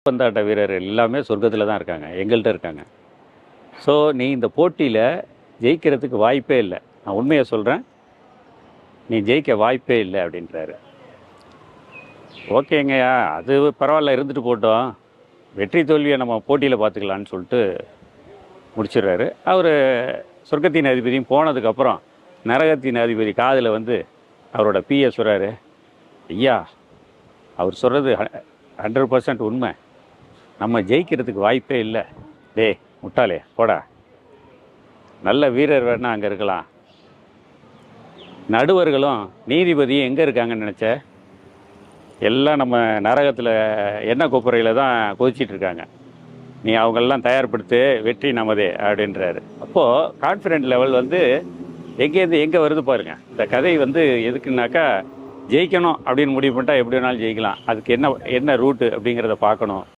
கால்பந்தாட்ட வீரர் எல்லாமே சொர்க்கத்தில் தான் இருக்காங்க, எங்கள்கிட்ட இருக்காங்க. ஸோ நீ இந்த போட்டியில் ஜெயிக்கிறதுக்கு வாய்ப்பே இல்லை, நான் உண்மையை சொல்கிறேன், நீ ஜெயிக்க வாய்ப்பே இல்லை அப்படின்றாரு. ஓகேங்கய்யா, அது பரவாயில்ல, இருந்துட்டு போட்டோம், வெற்றி தோல்வியை நம்ம போட்டியில் பார்த்துக்கலான்னு சொல்லிட்டு முடிச்சிடுறாரு. அவர் சொர்க்கத்தின் அதிபதியும் போனதுக்கப்புறம் நரகத்தின் அதிபதி காதில் வந்து அவரோட பிஏ சொல்கிறாரு, ஐயா அவர் சொல்கிறது 100% உண்மை, நம்ம ஜெயிக்கிறதுக்கு வாய்ப்பே இல்லை. டே முட்டாளே போடா, நல்ல வீரர் வேணா அங்கே இருக்கலாம், நடுவர்களும் நீதிபதியும் எங்கே இருக்காங்கன்னு நினச்ச, எல்லாம் நம்ம நரகத்தில் எண்ணெய் கொப்பரையில் தான் கொதிச்சிட்டு இருக்காங்க, நீ அவங்களெல்லாம் தயார்படுத்து, வெற்றி நமதே அப்படின்றாரு. அப்போது கான்ஃபிடென்ட் லெவல் வந்து எங்கேருந்து எங்கே வருது பாருங்கள். இந்த கதை வந்து எதுக்குன்னாக்கா, ஜெயிக்கணும் அப்படின்னு முடிவு பண்ணிட்டா எப்படி வேணாலும் ஜெயிக்கலாம், அதுக்கு என்ன ரூட்டு அப்படிங்கிறத பார்க்கணும்.